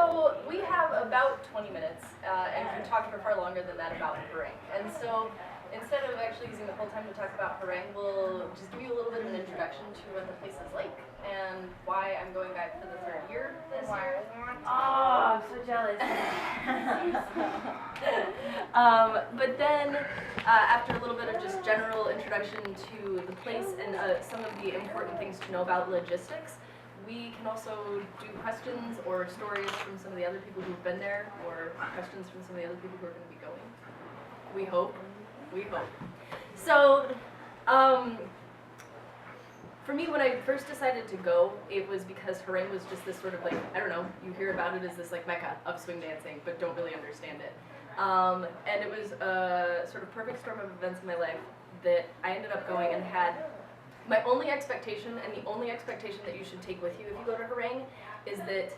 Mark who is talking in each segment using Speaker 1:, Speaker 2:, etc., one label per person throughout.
Speaker 1: So we have about 20 minutes, and we've been talking for far longer than that about Herrang. And so instead of actually using the whole time to talk about Herrang, we'll just give you a little bit of an introduction to what the place is like and why I'm going back for the third year this year.
Speaker 2: Oh, I'm so jealous.
Speaker 1: But then, after a little bit of just general introduction to the place and some of the important things to know about logistics, we can also do questions or stories from some of the other people who've been there, or questions from some of the other people who are going to be going. We hope. We hope. So, for me, when I first decided to go, it was because Herrang was just this sort of like, I don't know, you hear about it as this like mecca of swing dancing, but don't really understand it. And it was a sort of perfect storm of events in my life that I ended up going and had my only expectation, and the only expectation that you should take with you if you go to Herrang, is that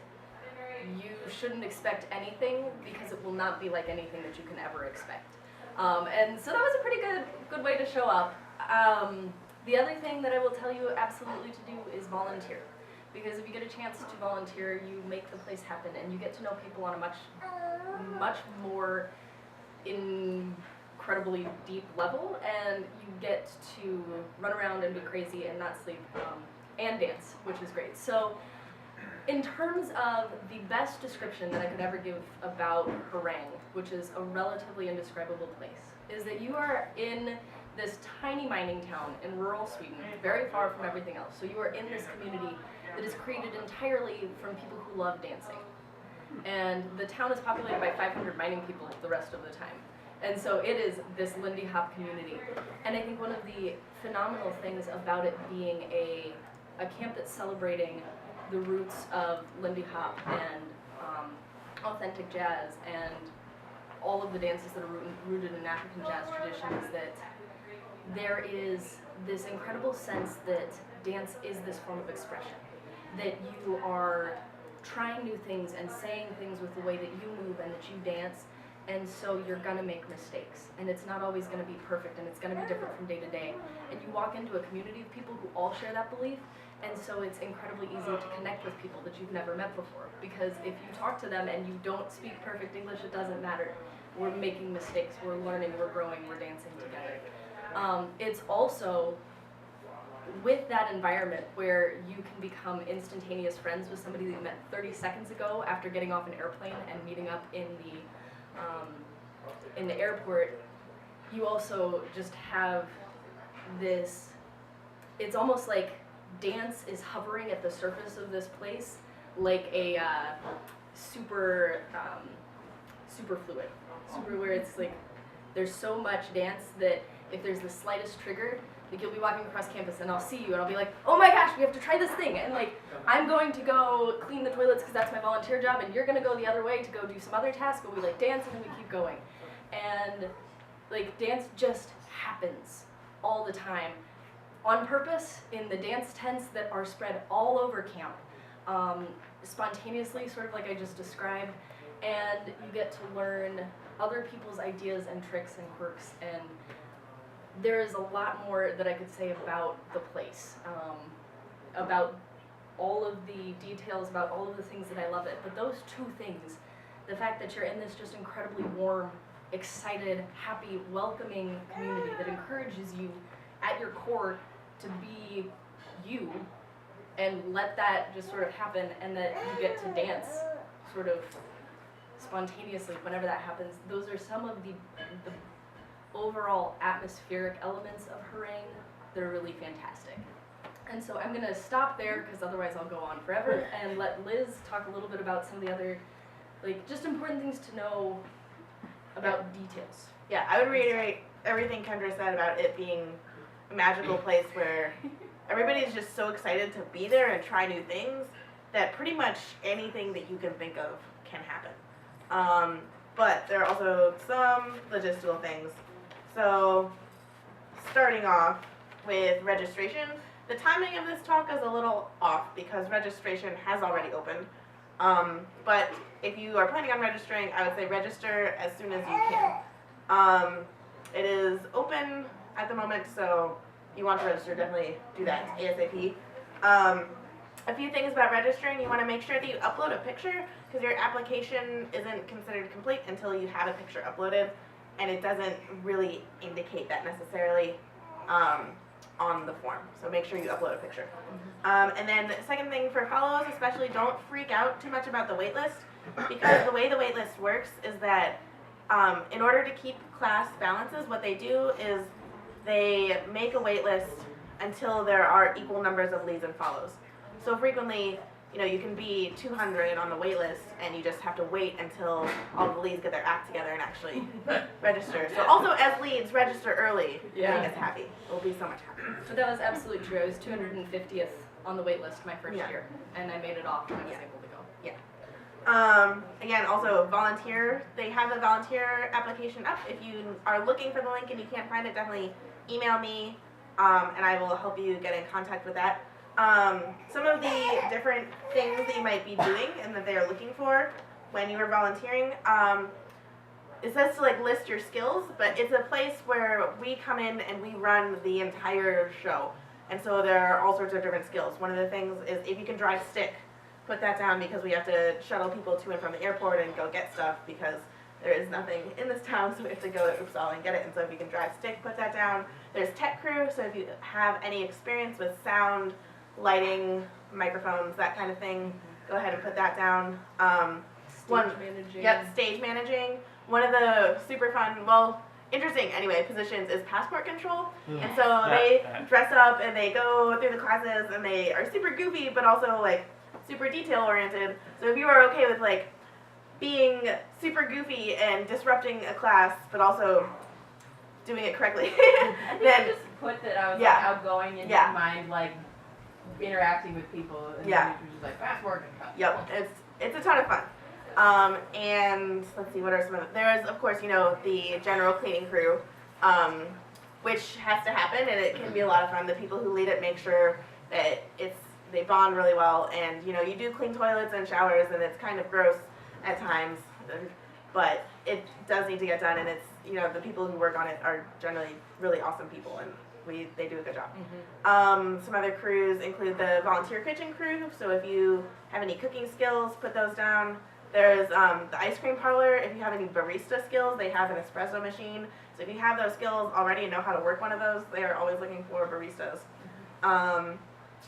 Speaker 1: you shouldn't expect anything because it will not be like anything that you can ever expect. And so that was a pretty good way to show up. The other thing that I will tell you absolutely to do is volunteer. Because if you get a chance to volunteer, you make the place happen, and you get to know people on a much more incredibly deep level, and you get to run around and be crazy and not sleep, and dance, which is great. So in terms of the best description that I could ever give about Herrang, which is a relatively indescribable place, is that you are in this tiny mining town in rural Sweden, very far from everything else. So you are in this community that is created entirely from people who love dancing. And the town is populated by 500 mining people the rest of the time. And so it is this Lindy Hop community. And I think one of the phenomenal things about it being a camp that's celebrating the roots of Lindy Hop and authentic jazz and all of the dances that are rooted in African jazz tradition is that there is this incredible sense that dance is this form of expression, that you are trying new things and saying things with the way that you move and that you dance, and so you're gonna make mistakes, and it's not always gonna be perfect, and it's gonna be different from day to day, and you walk into a community of people who all share that belief, and so it's incredibly easy to connect with people that you've never met before, because if you talk to them and you don't speak perfect English, it doesn't matter. We're making mistakes, we're learning, we're growing, we're dancing together. It's also with that environment where you can become instantaneous friends with somebody that you met 30 seconds ago after getting off an airplane and meeting up in the airport. You also just have this, it's almost like dance is hovering at the surface of this place like a super fluid, where it's like there's so much dance that if there's the slightest trigger, like you'll be walking across campus and I'll see you and I'll be like, oh my gosh, we have to try this thing, and like I'm going to go clean the toilets because that's my volunteer job, and you're gonna go the other way to go do some other task, but we like dance and then we keep going. And like dance just happens all the time on purpose in the dance tents that are spread all over camp, spontaneously, sort of like I just described, and you get to learn other people's ideas and tricks and quirks, and there is a lot more that I could say about the place, about all of the details, about all of the things that I love it, but those two things, the fact that you're in this just incredibly warm, excited, happy, welcoming community that encourages you at your core to be you and let that just sort of happen, and that you get to dance sort of spontaneously whenever that happens. Those are some of the overall atmospheric elements of Herrang that are really fantastic. And so I'm going to stop there because otherwise I'll go on forever and let Liz talk a little bit about some of the other, like, just important things to know about details.
Speaker 2: Yeah, I would reiterate everything Kendra said about it being a magical place where everybody's just so excited to be there and try new things that pretty much anything that you can think of can happen. But there are also some logistical things. So, starting off with registration, the timing of this talk is a little off because registration has already opened. But if you are planning on registering, I would say register as soon as you can. It is open at the moment, so you want to register, definitely do that ASAP. A few things about registering: you want to make sure that you upload a picture because your application isn't considered complete until you have a picture uploaded, and it doesn't really indicate that necessarily on the form. So make sure you upload a picture. And then the second thing for follows, especially, don't freak out too much about the wait list, because the way the wait list works is that in order to keep class balances, what they do is they make a wait list until there are equal numbers of leads and follows. So frequently, you know, you can be 200 on the wait list, and you just have to wait until all the leads get their act together and actually register. So also, as leads, register early.
Speaker 1: Yeah.
Speaker 2: Make us happy. We'll be so much happier.
Speaker 1: So that was absolutely true. I was 250th on the wait list my first
Speaker 2: Yeah.
Speaker 1: year, and I made it off and I was
Speaker 2: Yeah.
Speaker 1: able to go.
Speaker 2: Again, also volunteer. They have a volunteer application up. If you are looking for the link and you can't find it, definitely email me, and I will help you get in contact with that. Some of the different things that you might be doing and that they are looking for when you are volunteering, it says to like list your skills, but it's a place where we come in and we run the entire show. And so there are all sorts of different skills. One of the things is if you can drive stick, put that down, because we have to shuttle people to and from the airport and go get stuff because there is nothing in this town, so we have to go to Uppsala and get it. And so if you can drive stick, put that down. There's tech crew, so if you have any experience with sound, lighting, microphones, that kind of thing, go ahead and put that down.
Speaker 1: Stage managing.
Speaker 2: Yep, stage managing. One of the super fun, well, interesting anyway, positions is passport control. And so they dress up and they go through the classes and they are super goofy, but also like super detail oriented. So if you are okay with like being super goofy and disrupting a class, but also doing it correctly,
Speaker 3: I think
Speaker 2: then
Speaker 3: I just put that I was
Speaker 2: Yeah.
Speaker 3: like outgoing and
Speaker 2: Yeah.
Speaker 3: didn't mind like interacting with people. And
Speaker 2: Yeah.
Speaker 3: then it was just like passport control.
Speaker 2: yep, it's a ton of fun. And let's see, what are some of there's of course, you know, the general cleaning crew, which has to happen, and it can be a lot of fun. The people who lead it make sure that they bond really well, and you know, you do clean toilets and showers, and it's kind of gross at times, but it does need to get done, and it's, you know, the people who work on it are generally really awesome people, and they do a good job. Some other crews include the volunteer kitchen crew, so if you have any cooking skills, put those down. There's the ice cream parlor. If you have any barista skills, they have an espresso machine. So if you have those skills already and know how to work one of those, they are always looking for baristas.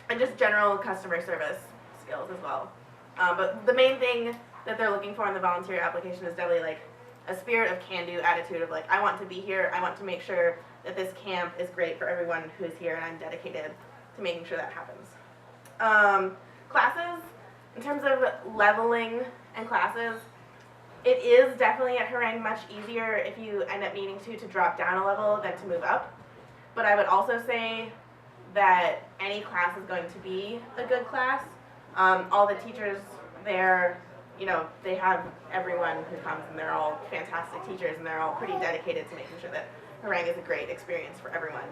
Speaker 2: And just general customer service skills as well. But the main thing that they're looking for in the volunteer application is definitely like a spirit of can-do attitude of like, I want to be here, I want to make sure that this camp is great for everyone who is here, and I'm dedicated to making sure that happens. Classes, in terms of leveling and classes, it is definitely at Herrang much easier if you end up needing to drop down a level than to move up. But I would also say that any class is going to be a good class. All the teachers there, you know, they have everyone who comes, and they're all fantastic teachers, and they're all pretty dedicated to making sure that Herrang is a great experience for everyone.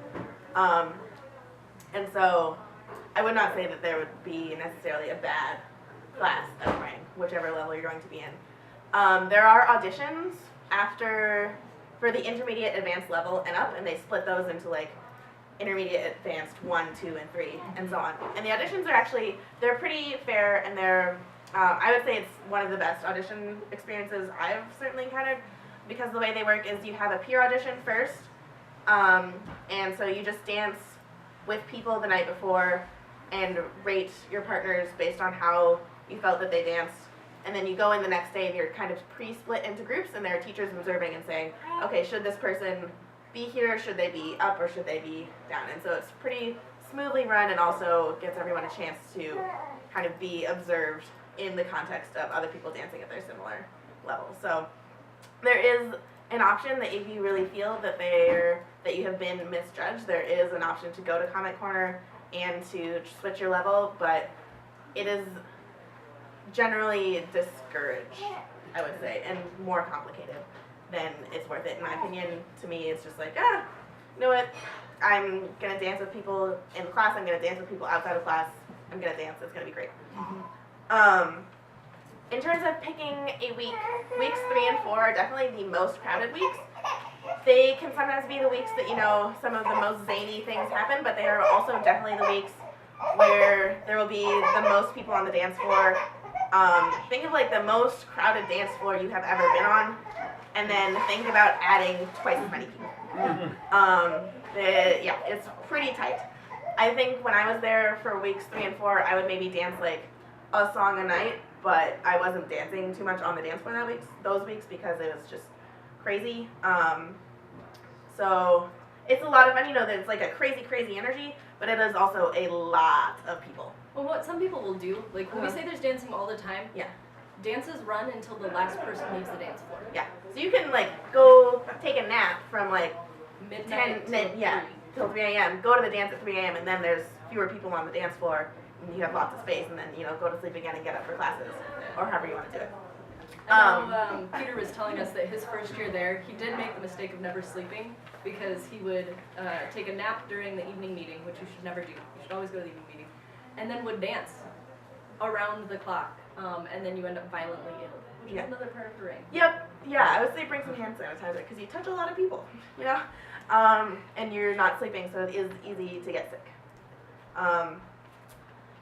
Speaker 2: And so I would not say that there would be necessarily a bad class at Herrang, whichever level you're going to be in. There are auditions for the intermediate, advanced level and up, and they split those into like intermediate, advanced 1, 2, and 3, and so on. And the auditions are actually, they're pretty fair, and they're, I would say it's one of the best audition experiences I've certainly encountered, because the way they work is you have a peer audition first, and so you just dance with people the night before and rate your partners based on how you felt that they danced. And then you go in the next day and you're kind of pre-split into groups, and there are teachers observing and saying, okay, should this person be here, should they be up, or should they be down? And so it's pretty smoothly run, and also gives everyone a chance to kind of be observed in the context of other people dancing at their similar levels. So there is an option that if you really feel that you have been misjudged, there is an option to go to Comment Corner and to switch your level, but it is generally discouraged, I would say, and more complicated than it's worth it, in my opinion. To me, it's just like, you know what, I'm gonna dance with people in class, I'm gonna dance with people outside of class, I'm gonna dance, it's gonna be great. In terms of picking a week, weeks 3 and 4 are definitely the most crowded weeks. They can sometimes be the weeks that, you know, some of the most zany things happen, but they are also definitely the weeks where there will be the most people on the dance floor, Think of like the most crowded dance floor you have ever been on, and then think about adding twice as many people. Yeah, it's pretty tight. I think when I was there for weeks 3 and 4, I would maybe dance like a song a night, but I wasn't dancing too much on the dance floor those weeks because it was just crazy. So it's a lot of fun, you know, that it's like a crazy energy, but it is also a lot of people.
Speaker 1: Well, what some people will do, like when we say there's dancing all the time,
Speaker 2: Yeah.
Speaker 1: dances run until the last person leaves the dance floor.
Speaker 2: Yeah. So you can like go take a nap from like
Speaker 1: Midnight
Speaker 2: 10,
Speaker 1: till 3.
Speaker 2: till 3 a.m. Go to the dance at 3 a.m. and then there's fewer people on the dance floor and you have lots of space and then, you know, go to sleep again and get up for classes or however you want to do it.
Speaker 1: I know Peter was telling us that his first year there, he did make the mistake of never sleeping because he would take a nap during the evening meeting, which you should never do. You should always go to the evening meeting, and then would dance around the clock, and then you end up violently ill, which is another part of Herrang.
Speaker 2: Yep. Yeah, I would say bring some hand sanitizer because you touch a lot of people, you know, and you're not sleeping, so it is easy to get sick.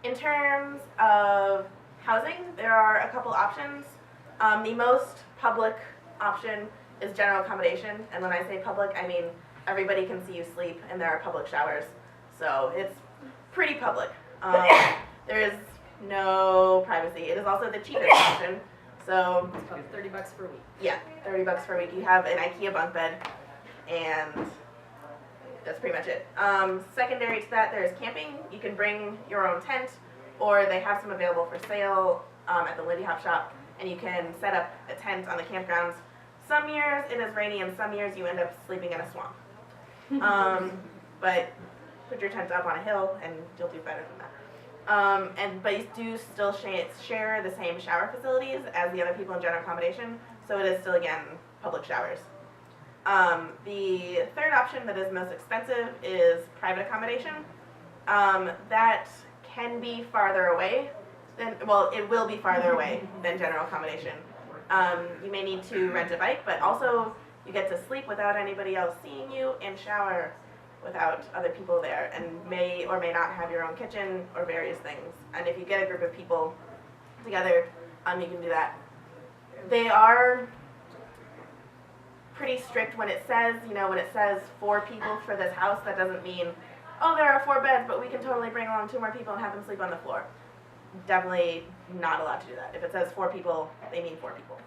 Speaker 2: In terms of housing, there are a couple options. The most public option is general accommodation, and when I say public, I mean everybody can see you sleep, and there are public showers, so it's pretty public. There is no privacy. It is also the cheapest option, so
Speaker 1: It's about $30 per week.
Speaker 2: yeah, $30 per week. You have an IKEA bunk bed, and that's pretty much it. Secondary to that, there's camping. You can bring your own tent, or they have some available for sale at the Lindy Hop shop, and you can set up a tent on the campgrounds. Some years it is rainy, and some years you end up sleeping in a swamp. But put your tent up on a hill, and you'll do better than that. But you do still share the same shower facilities as the other people in general accommodation, so it is still, again, public showers. The third option that is most expensive is private accommodation. That can be farther away than, well, it will be farther away than general accommodation. You may need to rent a bike, but also you get to sleep without anybody else seeing you and shower without other people there, and may or may not have your own kitchen or various things. And if you get a group of people together, you can do that. They are pretty strict when it says, you know, when it says 4 people for this house, that doesn't mean, oh, there are 4 beds, but we can totally bring along 2 more people and have them sleep on the floor. Definitely not allowed to do that. If it says 4 people, they mean 4 people.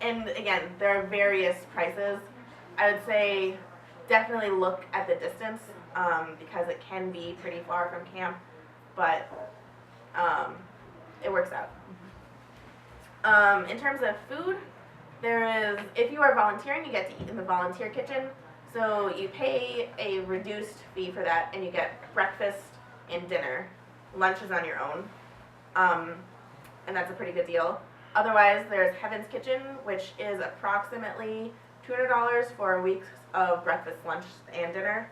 Speaker 2: And again, there are various prices. I would say definitely look at the distance because it can be pretty far from camp, but it works out. In terms of food, there is, if you are volunteering, you get to eat in the volunteer kitchen. So you pay a reduced fee for that, and you get breakfast and dinner. Lunch is on your own, and that's a pretty good deal. Otherwise, there's Heaven's Kitchen, which is approximately $200 for a week of breakfast, lunch, and dinner.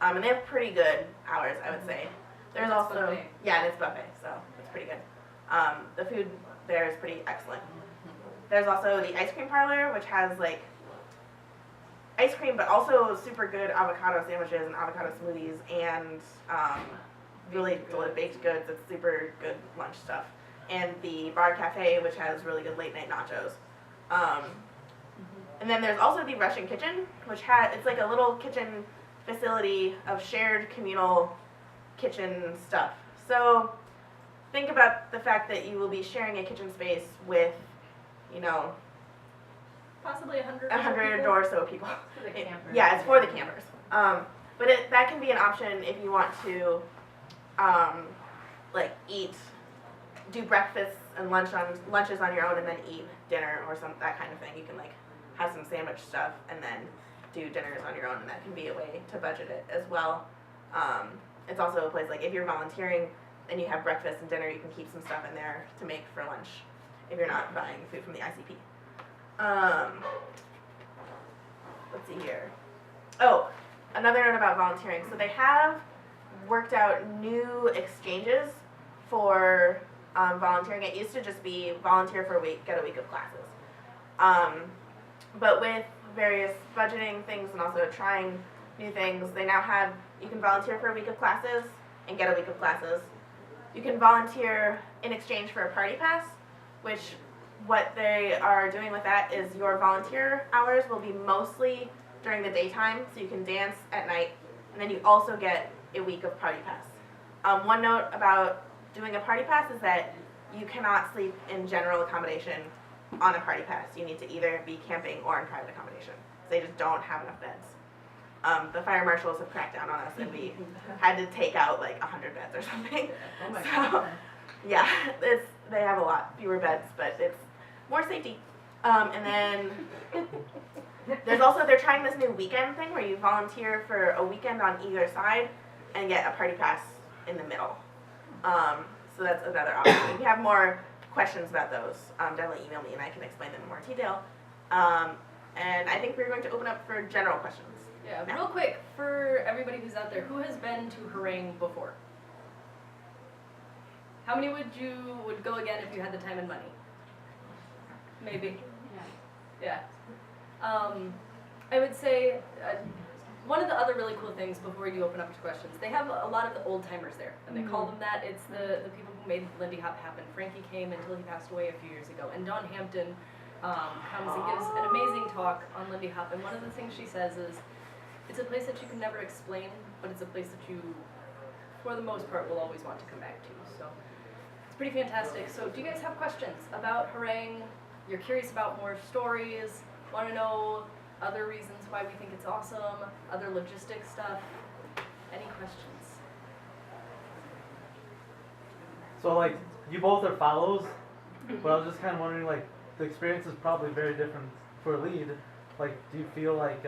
Speaker 2: And they have pretty good hours, I would say. There's
Speaker 1: It's
Speaker 2: also,
Speaker 1: buffet.
Speaker 2: yeah, and it's buffet, so it's pretty good. The food there is pretty excellent. There's also the ice cream parlor, which has like ice cream, but also super good avocado sandwiches and avocado smoothies, and really good baked goods. It's super good lunch stuff. And the bar cafe, which has really good late night nachos. And then there's also the Russian kitchen, which it's like a little kitchen facility of shared communal kitchen stuff. So think about the fact that you will be sharing a kitchen space with, you know,
Speaker 1: Possibly 100
Speaker 2: 100 or so people.
Speaker 3: For the campers.
Speaker 2: Yeah, it's for the campers. But that can be an option if you want to, like do breakfasts and lunches on your own, and then eat dinner or that kind of thing. You can like have some sandwich stuff and then do dinners on your own, and that can be a way to budget it as well. It's also a place like if you're volunteering and you have breakfast and dinner, you can keep some stuff in there to make for lunch if you're not buying food from the ICP. Let's see here. Oh, another note about volunteering. So they have worked out new exchanges for volunteering. It used to just be volunteer for a week, get a week of classes. But with various budgeting things and also trying new things, they now have, you can volunteer for a week of classes and get a week of classes. you can volunteer in exchange for a party pass, which what they are doing with that is your volunteer hours will be mostly during the daytime, so you can dance at night, and then you also get a week of party pass. One note about doing a party pass is that you cannot sleep in general accommodation on a party pass. You need to either be camping or in private accommodation. They just don't have enough beds. The fire marshals have cracked down on us, and we had to take out like 100 beds or something.
Speaker 3: Oh my
Speaker 2: So,
Speaker 3: God.
Speaker 2: yeah, they have a lot fewer beds, but it's more safety. And then they're trying this new weekend thing where you volunteer for a weekend on either side and get a party pass in the middle. So that's another option. If you have more questions about those, definitely email me and I can explain them in more detail. And I think we're going to open up for general questions.
Speaker 1: Yeah,
Speaker 2: now.
Speaker 1: real quick, for everybody who's out there, who has been to Herrang before? How many would go again if you had the time and money? Maybe. Yeah. I would say one of the other really cool things before you open up to questions, they have a lot of the old timers there, and they call them that. It's the people who made Lindy Hop happen. Frankie came until he passed away a few years ago, and Dawn Hampton comes and gives an amazing talk on Lindy Hop. And one of the things she says is, it's a place that you can never explain, but it's a place that you, for the most part, will always want to come back to. So it's pretty fantastic. So do you guys have questions about Herrang? You're curious about more stories? Want to know other reasons why we think it's awesome? Other logistics stuff? Any questions?
Speaker 4: So like, you both are follows, but I was just kind of wondering, like, the experience is probably very different for a lead. Like, do you feel like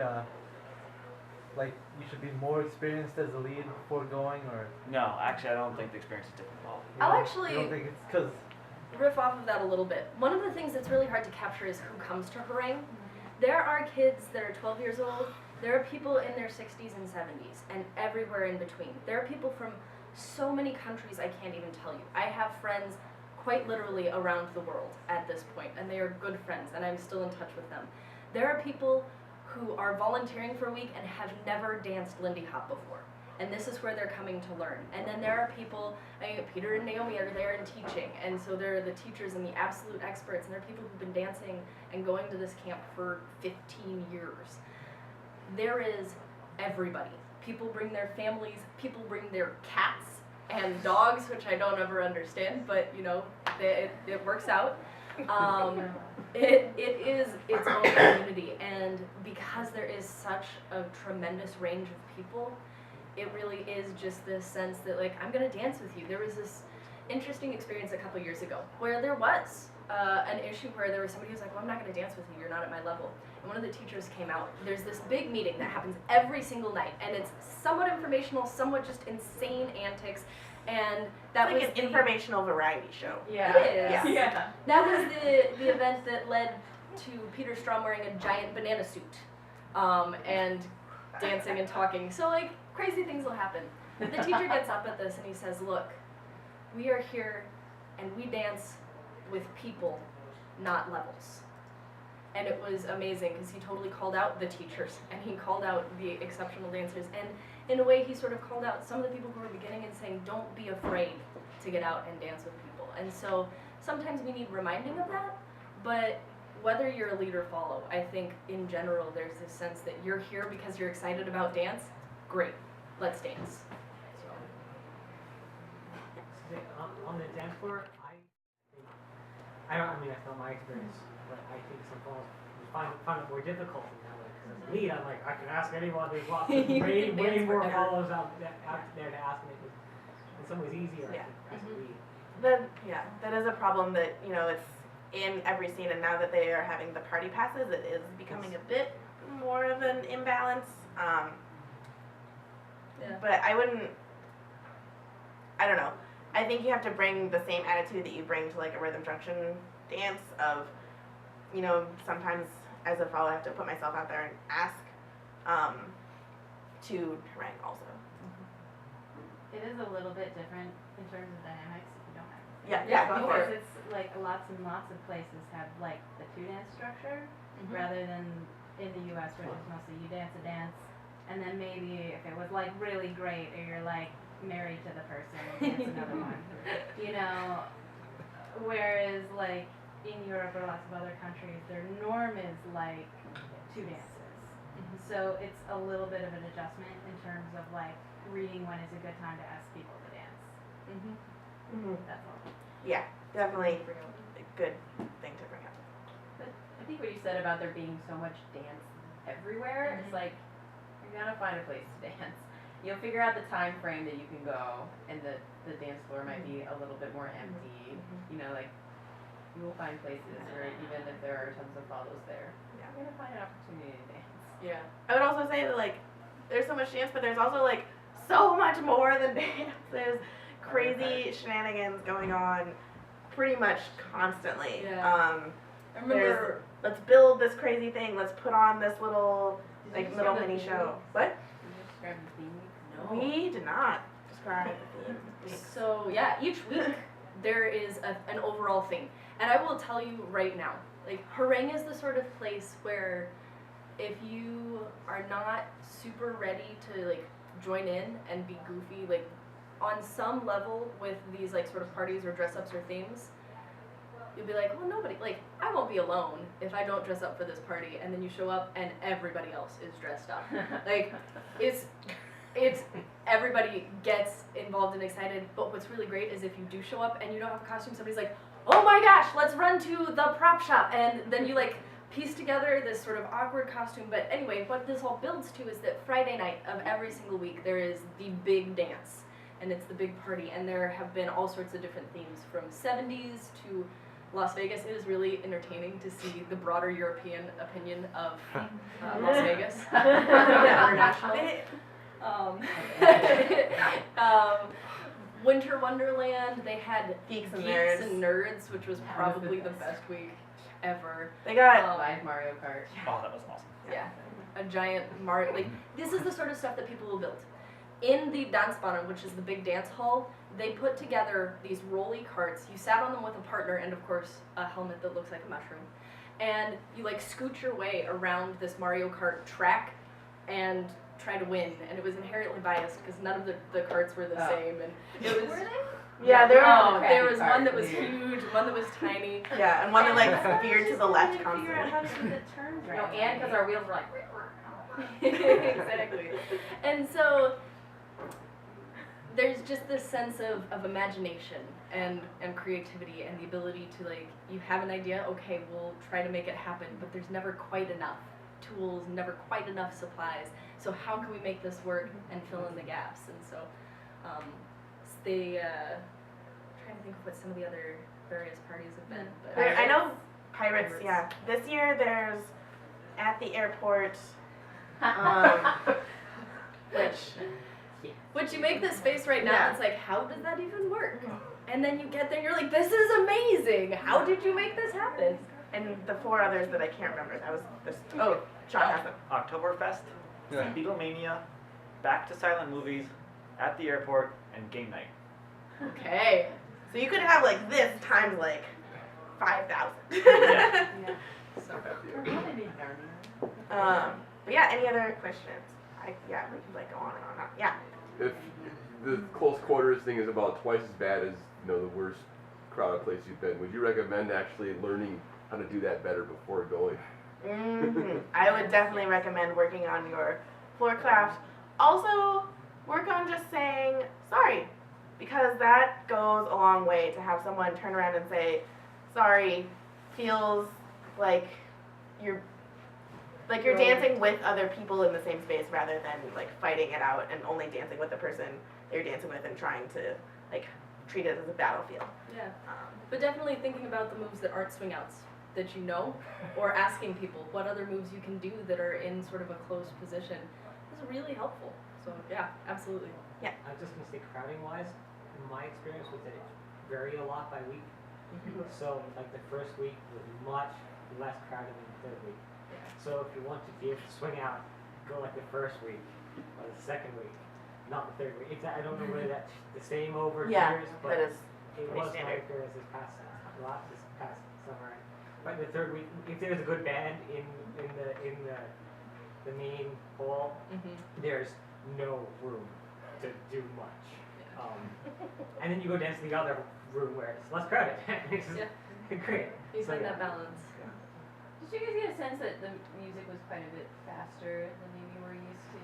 Speaker 4: you should be more experienced as a lead before going, or?
Speaker 5: No, actually, I don't think the experience is different at all.
Speaker 1: I'll actually
Speaker 4: You don't think it's because?
Speaker 1: riff off of that a little bit. One of the things that's really hard to capture is who comes to Herrang. There are kids that are 12 years old. There are people in their 60s and 70s, and everywhere in between. There are people from so many countries I can't even tell you. I have friends quite literally around the world at this point, and they are good friends, and I'm still in touch with them. There are people who are volunteering for a week and have never danced Lindy Hop before, and this is where they're coming to learn. And then there are people, Peter and Naomi are there and teaching, and so they're the teachers and the absolute experts, and there are people who've been dancing and going to this camp for 15 years. There is everybody. People bring their families, people bring their cats and dogs, which I don't ever understand, but you know, it works out. It is its own community, and because there is such a tremendous range of people, it really is just this sense that, like, I'm gonna dance with you. There was this interesting experience a couple years ago where there was an issue where there was somebody who's like, well, I'm not gonna dance with you, you're not at my level. And one of the teachers came out. There's this big meeting that happens every single night, and it's somewhat informational, somewhat just insane antics, and that
Speaker 2: It's
Speaker 1: was
Speaker 2: like an informational variety show.
Speaker 3: Yeah.
Speaker 1: It is.
Speaker 3: Yeah.
Speaker 1: That was the event that led to Peter Strom wearing a giant banana suit, and dancing and talking. So, like, crazy things will happen. The teacher gets up at this and he says, look, we are here and we dance with people, not levels. And it was amazing because he totally called out the teachers and he called out the exceptional dancers. And in a way, he sort of called out some of the people who were beginning and saying, don't be afraid to get out and dance with people. And so sometimes we need reminding of that, but whether you're a lead or follow, I think in general there's this sense that you're here because you're excited about dance. Great, let's dance. So.
Speaker 6: On the dance floor, I feel my experience, but I think some falls find it more difficult in that way. Because as a lead, I'm like, I can ask anyone. There's lots of way more
Speaker 1: forever.
Speaker 6: follows out there to ask me. In some ways, easier
Speaker 2: Yeah.
Speaker 6: as a lead.
Speaker 2: That is a problem that, you know, it's in every scene, and now that they are having the party passes, it is becoming a bit more of an imbalance. But I don't know. I think you have to bring the same attitude that you bring to like a rhythm junction dance of, you know, sometimes as a follow I have to put myself out there and ask to Herrang also.
Speaker 7: It is a little bit different in terms of dynamics, if you don't mind.
Speaker 2: Yeah, go for
Speaker 7: Because
Speaker 2: it.
Speaker 7: it's like lots and lots of places have like the two dance structure rather than in the US where it's mostly you dance a dance and then maybe if it was like really great or you're like married to the person and dance another one. You know, whereas like in Europe or lots of other countries, their norm is like 2 dances. So it's a little bit of an adjustment in terms of like reading when is a good time to ask people to dance. That's all.
Speaker 2: Yeah, definitely a good thing to bring up.
Speaker 3: But I think what you said about there being so much dance everywhere, it's like, you gotta find a place to dance. You'll figure out the time frame that you can go, and the dance floor might be a little bit more empty. You know, like, you will find places where even if there are tons of follows there, you're gonna find an opportunity to dance.
Speaker 1: Yeah.
Speaker 2: I would also say that like there's so much dance, but there's also like so much more than dance. There's crazy shenanigans going on pretty much constantly.
Speaker 1: Yeah. I remember.
Speaker 2: Let's build this crazy thing. Let's put on this little like little mini show. What?
Speaker 3: Did you describe the theme?
Speaker 1: No.
Speaker 2: We did not describe the theme.
Speaker 1: So yeah, each week there is an overall theme, and I will tell you right now, like Herrang is the sort of place where if you are not super ready to like join in and be goofy, like on some level with these like sort of parties or dress ups or themes, you'll be like, well, nobody, like I won't be alone if I don't dress up for this party, and then you show up and everybody else is dressed up. Like it's everybody gets involved and excited, but what's really great is if you do show up and you don't have a costume, somebody's like, oh my gosh, let's run to the prop shop, and then you like piece together this sort of awkward costume. But anyway, what this all builds to is that Friday night of every single week there is the big dance, and it's the big party, and there have been all sorts of different themes from 70s to Las Vegas. It is really entertaining to see the broader European opinion of Las Vegas. International. Winter Wonderland, they had
Speaker 2: Geeks
Speaker 1: Geeks
Speaker 2: and
Speaker 1: and Nerds, which was probably the best week ever.
Speaker 2: They got
Speaker 3: Live Mario Kart.
Speaker 5: Oh, that was awesome.
Speaker 1: Yeah, a giant Mario. Like this is the sort of stuff that people will build. In the Dansbanen, which is the big dance hall, they put together these rolly carts. You sat on them with a partner and, of course, a helmet that looks like a mushroom. And you, like, scoot your way around this Mario Kart track and try to win. And it was inherently biased because none of the carts were the same. And it was...
Speaker 3: Were they?
Speaker 2: yeah, there
Speaker 1: Oh,
Speaker 2: were
Speaker 1: there was
Speaker 3: crappy
Speaker 1: one that was
Speaker 3: carts.
Speaker 1: huge, one that was tiny.
Speaker 2: yeah, and one that like veered to the left
Speaker 7: Trying to figure out
Speaker 2: constantly.
Speaker 7: how to do the turns
Speaker 3: No,
Speaker 7: right.
Speaker 3: and because our wheels were like,
Speaker 1: Exactly. And so there's just this sense of imagination and creativity and the ability to, like, you have an idea, okay, we'll try to make it happen, but there's never quite enough tools, never quite enough supplies. So how can we make this work and fill in the gaps? And so trying to think of what some of the other various parties have been. But
Speaker 2: I know Pirates, yeah. This year there's at the airport,
Speaker 1: which you make this face right now,
Speaker 2: Yeah.
Speaker 1: it's like, how does that even work? And then you get there and you're like, this is amazing! How did you make this happen?
Speaker 2: and the 4 others that I can't remember. That was this. Oh, Sean has them.
Speaker 5: Oktoberfest,
Speaker 8: Yeah.
Speaker 5: Beatlemania, Back to Silent Movies, At the Airport, and Game Night.
Speaker 1: Okay.
Speaker 2: So you could have like this times like 5,000.
Speaker 5: Yeah.
Speaker 1: So,
Speaker 2: But yeah, any other questions? We could like go on and on. Yeah.
Speaker 8: If the close quarters thing is about twice as bad as the worst crowded place you've been, would you recommend actually learning how to do that better before going?
Speaker 2: I would definitely recommend working on your floor craft. Also, work on just saying sorry, because that goes a long way to have someone turn around and say sorry. Feels like you're dancing with other people in the same space rather than like fighting it out and only dancing with the person you're dancing with and trying to like treat it as a battlefield.
Speaker 1: yeah. But definitely thinking about the moves that aren't swing outs that you know, or asking people what other moves you can do that are in sort of a closed position is really helpful. So yeah, absolutely.
Speaker 6: I was just gonna say crowding wise, my experience was that it varied a lot by week. So like the first week was much less crowded than the third week. So if you want to be able to swing out, go like the first week or the second week, not the third week. I don't know whether that's the same over years, but
Speaker 2: that is
Speaker 6: it
Speaker 2: pretty
Speaker 6: was
Speaker 2: standard.
Speaker 6: like there was this past summer. But the third week, if there's a good band in the main hall, there's no room to do much. And then you go dance in the other room where it's less crowded. It's just great.
Speaker 1: You
Speaker 6: So,
Speaker 1: find
Speaker 6: yeah.
Speaker 1: that balance.
Speaker 3: Did you guys get a sense that the music was quite a bit faster than maybe we're used to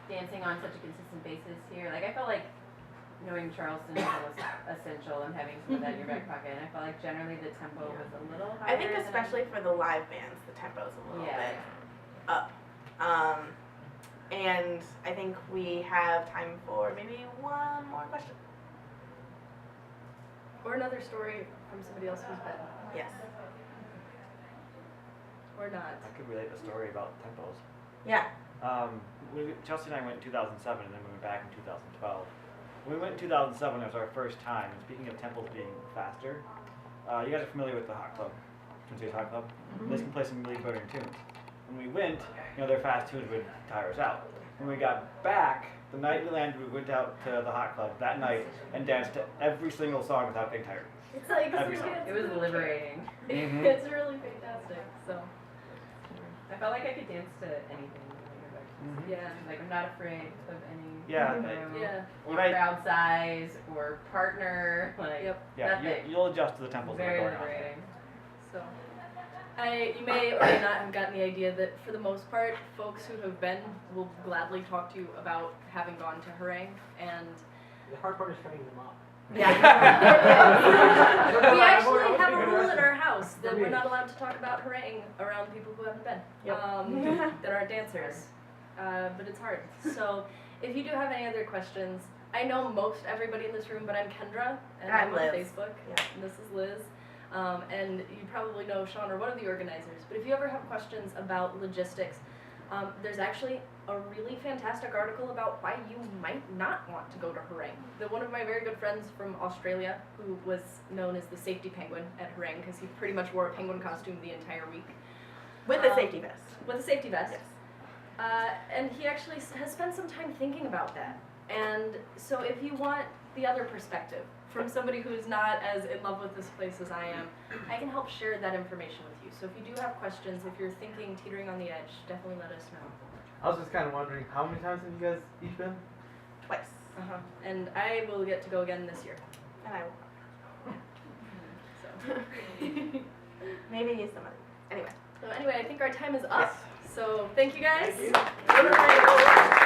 Speaker 3: dancing on such a consistent basis here? Like I felt like knowing Charleston was almost essential and having some of that in your back pocket. And I felt like generally the tempo was a little higher.
Speaker 2: I think especially for the live bands, the tempo's a little bit up. And I think we have time for maybe one more question.
Speaker 1: Or another story from somebody else who's been.
Speaker 2: Yes.
Speaker 1: Or not.
Speaker 5: I could relate a story about tempos.
Speaker 2: Yeah.
Speaker 5: Chelsea and I went in 2007, and then we went back in 2012. When we went in 2007, it was our first time. And speaking of tempos being faster, you guys are familiar with the Hot Club, Twin Cities Hot Club. They can play some really brilliant tunes. When we went, their fast tunes would tire us out. When we got back, the night we landed, we went out to the Hot Club that night and danced to every single song without getting tired.
Speaker 1: It's like
Speaker 5: Every song.
Speaker 3: It was liberating.
Speaker 5: Mhm.
Speaker 1: It's really fantastic. So
Speaker 3: I felt like I could dance to anything.
Speaker 1: yeah.
Speaker 3: Like I'm not afraid of any
Speaker 5: Yeah.
Speaker 1: Yeah.
Speaker 5: You
Speaker 3: or
Speaker 5: might,
Speaker 3: crowd size or partner. Like
Speaker 1: Yep.
Speaker 5: yeah,
Speaker 3: nothing.
Speaker 5: you'll adjust to the tempos that are
Speaker 3: Very
Speaker 5: going on.
Speaker 3: liberating.
Speaker 1: So, you may or may not have gotten the idea that for the most part, folks who have been will gladly talk to you about having gone to Herrang, and
Speaker 6: The hard part is training them up.
Speaker 2: Yeah.
Speaker 1: we actually have a rule in our house that we're not allowed to talk about Herrang around people who haven't been, that aren't dancers, but it's hard. So, if you do have any other questions, I know most everybody in this room, but I'm Kendra, and I'm on
Speaker 2: Liz.
Speaker 1: Facebook, and this is Liz. And you probably know Sean or one of the organizers, but if you ever have questions about logistics, there's actually a really fantastic article about why you might not want to go to Herrang. One of my very good friends from Australia, who was known as the safety penguin at Herrang, because he pretty much wore a penguin costume the entire week.
Speaker 2: With a safety vest.
Speaker 1: With a safety vest.
Speaker 2: Yes.
Speaker 1: And he actually has spent some time thinking about that. And so if you want the other perspective, from somebody who is not as in love with this place as I am, I can help share that information with you. So if you do have questions, if you're thinking, teetering on the edge, definitely let us know.
Speaker 4: I was just kind of wondering, how many times have you guys each been?
Speaker 2: Twice.
Speaker 1: And I will get to go again this year.
Speaker 2: And I
Speaker 1: So,
Speaker 2: maybe some other. Anyway.
Speaker 1: so anyway, I think our time is up.
Speaker 5: Yes.
Speaker 1: So thank you guys.
Speaker 2: Thank you.